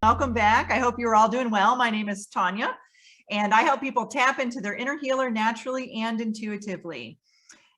welcome back. I hope you're all doing well. My name is Tanya, and I help people tap into their inner healer naturally and intuitively.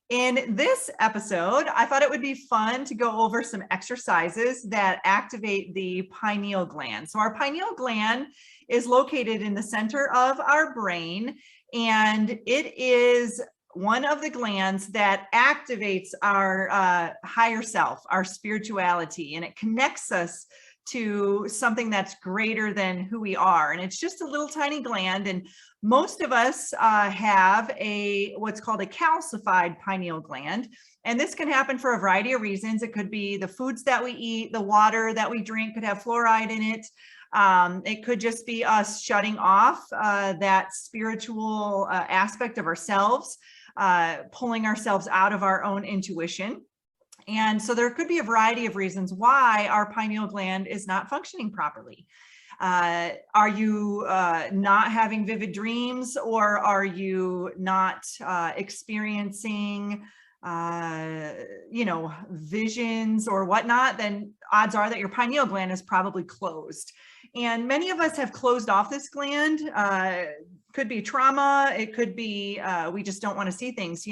In this episode, I thought it would be fun to go over some exercises that activate the pineal gland. So our pineal gland is located in the center of our brain, and it is one of the glands that activates our higher self, our spirituality, and it connects us to something that's greater than who we are. And it's just a little tiny gland. And most of us have what's called a calcified pineal gland. And this can happen for a variety of reasons. It could be the foods that we eat, the water that we drink could have fluoride in it. It could just be us shutting off that spiritual aspect of ourselves, pulling ourselves out of our own intuition. And so there could be a variety of reasons why our pineal gland is not functioning properly. Are you not having vivid dreams, or are you not experiencing visions or whatnot? Then odds are that your pineal gland is probably closed. And many of us have closed off this gland. Could be trauma. It could be we just don't want to see things.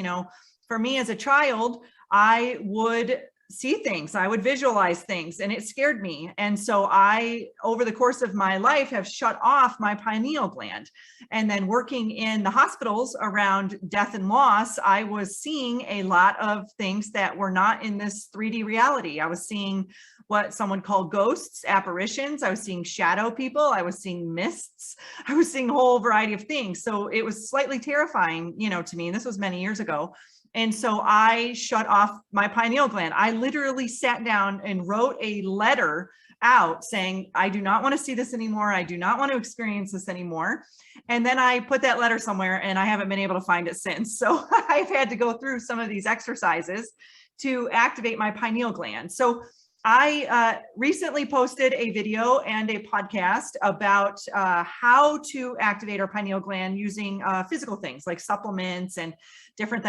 For me as a child, I would see things, I would visualize things, and it scared me. And so I, over the course of my life, have shut off my pineal gland. And then working in the hospitals around death and loss, I was seeing a lot of things that were not in this 3D reality. I was seeing what someone called ghosts, apparitions. I was seeing shadow people. I was seeing mists. I was seeing a whole variety of things. So it was slightly terrifying, to me. And this was many years ago. And so I shut off my pineal gland. I literally sat down and wrote a letter out saying, I do not want to see this anymore. I do not want to experience this anymore. And then I put that letter somewhere, and I haven't been able to find it since. So I've had to go through some of these exercises to activate my pineal gland. So I recently posted a video and a podcast about how to activate our pineal gland using physical things like supplements and different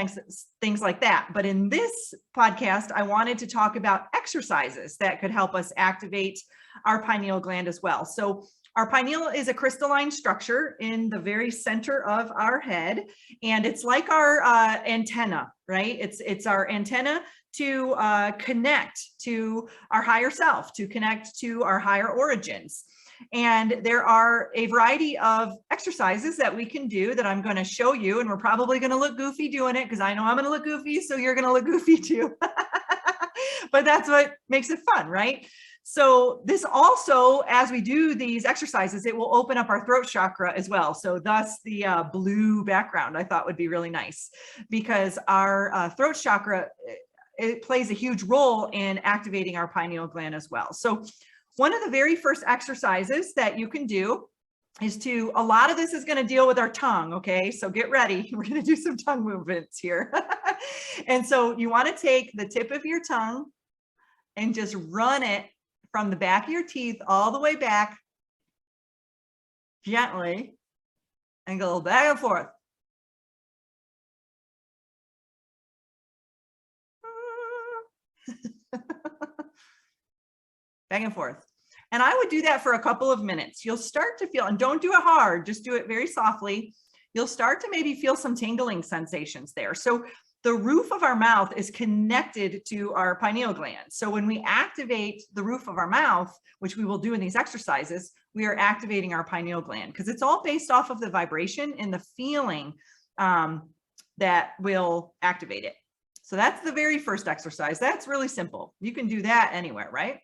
things like that. But in this podcast, I wanted to talk about exercises that could help us activate our pineal gland as well. So our pineal is a crystalline structure in the very center of our head, and it's like our antenna, right? It's our antenna to connect to our higher self, to connect to our higher origins. And there are a variety of exercises that we can do that I'm going to show you, and we're probably going to look goofy doing it because I know I'm going to look goofy, so you're going to look goofy too. But that's what makes it fun, right? So this also, as we do these exercises, it will open up our throat chakra as well. So thus the blue background I thought would be really nice, because our throat chakra, it plays a huge role in activating our pineal gland as well. So one of the very first exercises that you can do is a lot of this is going to deal with our tongue. Okay, so get ready. We're going to do some tongue movements here. And so you want to take the tip of your tongue and just run it from the back of your teeth all the way back gently and go back and forth. Back and forth. And I would do that for a couple of minutes. You'll start to feel, and don't do it hard, just do it very softly. You'll start to maybe feel some tingling sensations there. So the roof of our mouth is connected to our pineal gland. So when we activate the roof of our mouth, which we will do in these exercises, we are activating our pineal gland, because it's all based off of the vibration and the feeling that will activate it. So that's the very first exercise. That's really simple. You can do that anywhere, right?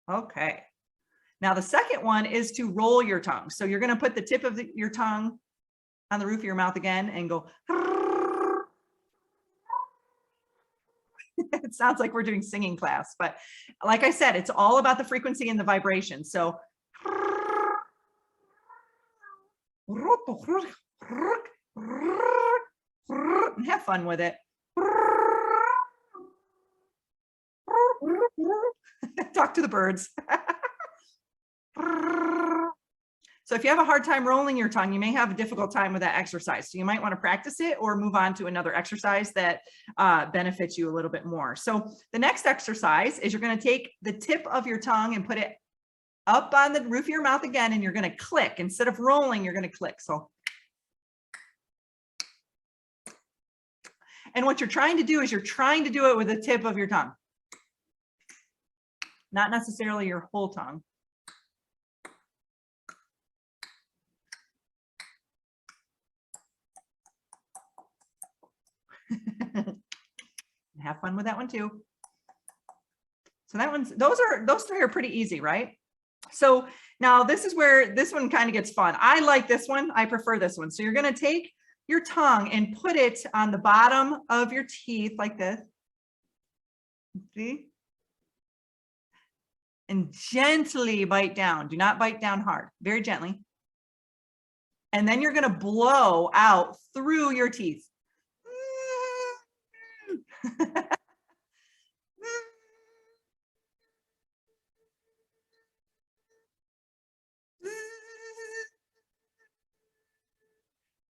Okay. Now the second one is to roll your tongue. So you're going to put the tip of your tongue on the roof of your mouth again and go. It sounds like we're doing singing class, but like I said, it's all about the frequency and the vibration. So have fun with it. Talk to the birds. So if you have a hard time rolling your tongue, you may have a difficult time with that exercise. So you might want to practice it or move on to another exercise that benefits you a little bit more. So the next exercise is you're going to take the tip of your tongue and put it up on the roof of your mouth again, and you're going to click. Instead of rolling, you're going to click. So, and what you're trying to do is you're trying to do it with the tip of your tongue, not necessarily your whole tongue. Have fun with that one too. So that one's, those three are pretty easy, right? So now this is where this one kind of gets fun. I like this one. I prefer this one. So you're going to take your tongue and put it on the bottom of your teeth like this. See? And gently bite down. Do not bite down hard, very gently. And then you're going to blow out through your teeth.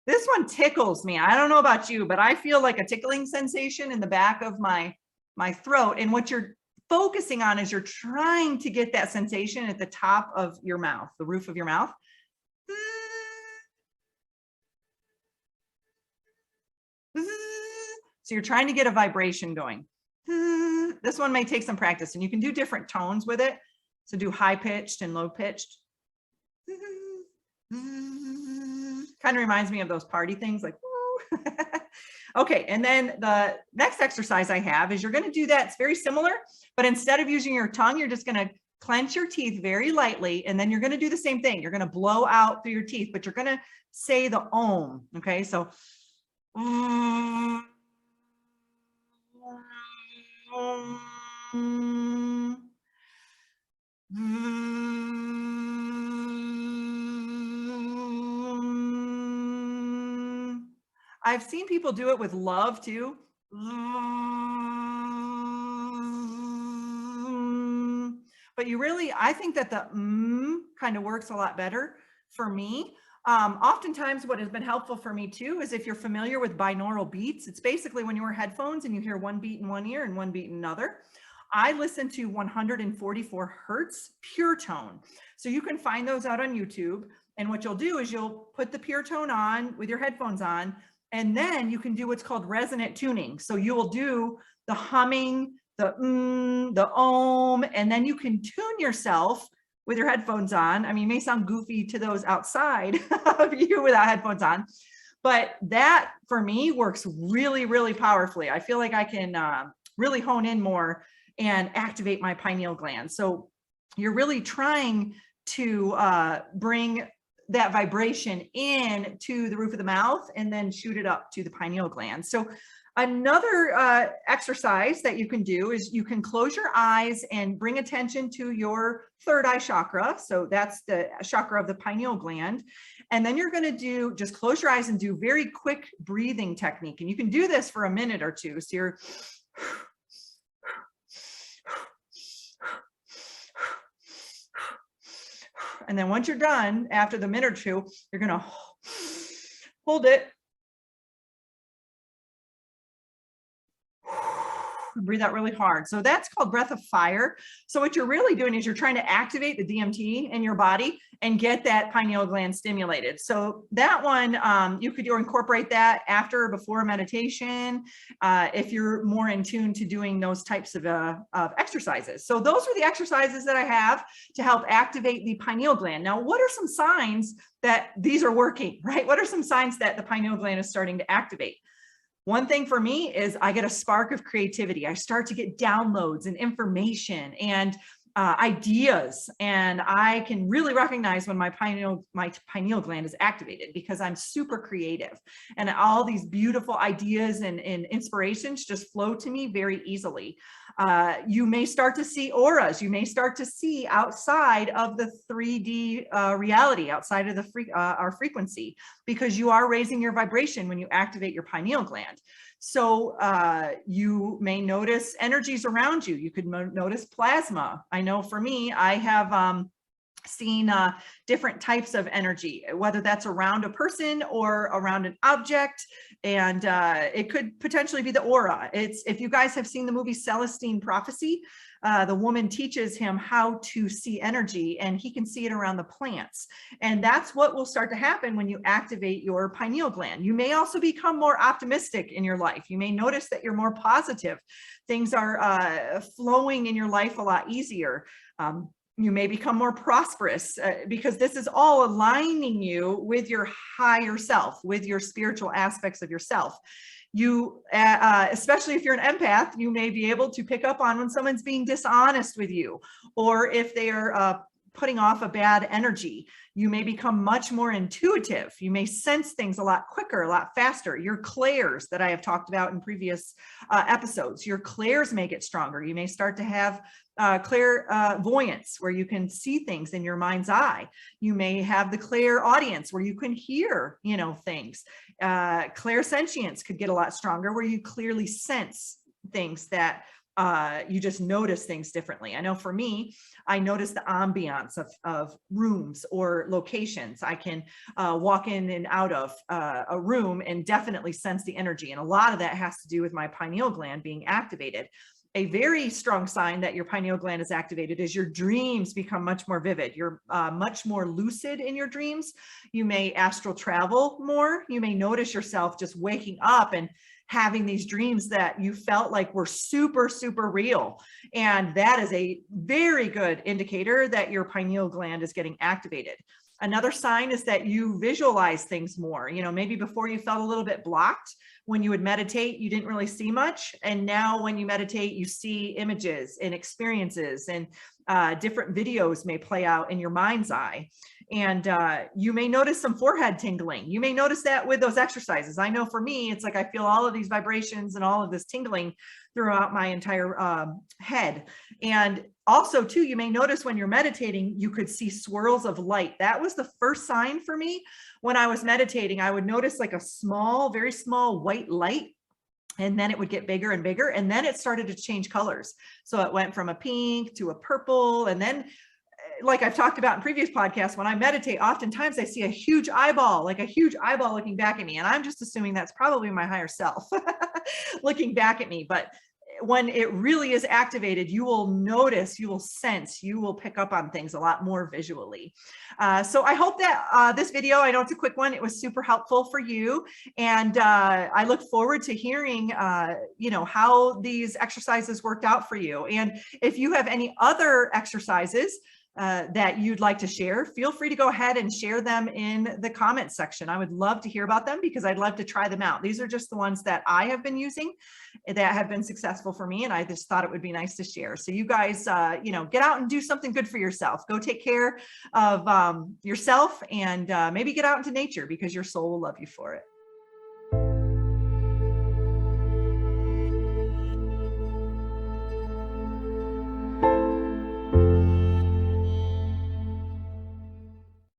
This one tickles me. I don't know about you, but I feel like a tickling sensation in the back of my throat. And what you're focusing on is you're trying to get that sensation at the top of your mouth, the roof of your mouth. So you're trying to get a vibration going. This one may take some practice, and you can do different tones with it. So do high pitched and low pitched. Kind of reminds me of those party things like, woo. Okay, and then the next exercise I have is you're going to do that. It's very similar, but instead of using your tongue, you're just going to clench your teeth very lightly, and then you're going to do the same thing. You're going to blow out through your teeth, but you're going to say the om. Okay, so I've seen people do it with love too. But you really, I think that the kind of works a lot better for me. Oftentimes what has been helpful for me too is if you're familiar with binaural beats, it's basically when you wear headphones and you hear one beat in one ear and one beat in another. I listen to 144 hertz pure tone. So you can find those out on YouTube. And what you'll do is you'll put the pure tone on with your headphones on, and then you can do what's called resonant tuning. So you will do the humming, the om, and then you can tune yourself with your headphones on. I mean, it may sound goofy to those outside of you without headphones on, but that for me works really, really powerfully. I feel like I can really hone in more and activate my pineal gland. So you're really trying to bring that vibration in to the roof of the mouth and then shoot it up to the pineal gland. So another exercise that you can do is you can close your eyes and bring attention to your third eye chakra. So that's the chakra of the pineal gland. And then you're going to do, just close your eyes and do very quick breathing technique. And you can do this for a minute or two. So you're and then once you're done, after the minute or two, you're going to hold it. Breathe out really hard. So that's called breath of fire. So what you're really doing is you're trying to activate the DMT in your body and get that pineal gland stimulated. So that one, you could incorporate that after or before meditation, if you're more in tune to doing those types of exercises. So those are the exercises that I have to help activate the pineal gland. Now, what are some signs that these are working, right? What are some signs that the pineal gland is starting to activate? One thing for me is I get a spark of creativity. I start to get downloads and information and ideas, and I can really recognize when my pineal gland is activated because I'm super creative, and all these beautiful ideas and inspirations just flow to me very easily. You may start to see auras. You may start to see outside of the 3D reality, outside of the our frequency, because you are raising your vibration when you activate your pineal gland. So you may notice energies around you. You could notice plasma. I know for me, I have seen different types of energy, whether that's around a person or around an object. And it could potentially be the aura. If you guys have seen the movie Celestine Prophecy, the woman teaches him how to see energy, and he can see it around the plants. And that's what will start to happen when you activate your pineal gland. You may also become more optimistic in your life. You may notice that you're more positive. Things are flowing in your life a lot easier. You may become more prosperous because this is all aligning you with your higher self, with your spiritual aspects of yourself. You, especially if you're an empath, you may be able to pick up on when someone's being dishonest with you, or if they are putting off a bad energy. You may become much more intuitive. You may sense things a lot quicker, a lot faster. Your clairs that I have talked about in previous episodes, your clairs may get stronger. You may start to have clairvoyance, where you can see things in your mind's eye. You may have the clairaudience, where you can hear, things. Clairsentience could get a lot stronger, where you clearly sense things that you just notice things differently. I know for me, I notice the ambiance of rooms or locations. I can walk in and out of a room and definitely sense the energy. And a lot of that has to do with my pineal gland being activated. A very strong sign that your pineal gland is activated is your dreams become much more vivid. You're much more lucid in your dreams. You may astral travel more. You may notice yourself just waking up and having these dreams that you felt like were super, super real. And that is a very good indicator that your pineal gland is getting activated. Another sign is that you visualize things more. Maybe before you felt a little bit blocked. When you would meditate, you didn't really see much. And now when you meditate, you see images and experiences, and different videos may play out in your mind's eye. And you may notice some forehead tingling. You may notice that with those exercises. I know for me, it's like I feel all of these vibrations and all of this tingling throughout my entire head. And also too, you may notice when you're meditating, you could see swirls of light. That was the first sign for me. When I was meditating, I would notice like a small, very small white light. And then it would get bigger and bigger. And then it started to change colors. So it went from a pink to a purple. And then, like I've talked about in previous podcasts, when I meditate, oftentimes I see a huge eyeball, like a huge eyeball looking back at me. And I'm just assuming that's probably my higher self looking back at me. But when it really is activated, you will notice, you will sense, you will pick up on things a lot more visually. So I hope that this video, I know it's a quick one, it was super helpful for you. And I look forward to hearing, how these exercises worked out for you. And if you have any other exercises that you'd like to share, feel free to go ahead and share them in the comments section. I would love to hear about them because I'd love to try them out. These are just the ones that I have been using that have been successful for me. And I just thought it would be nice to share. So you guys, get out and do something good for yourself. Go take care of yourself, and maybe get out into nature because your soul will love you for it.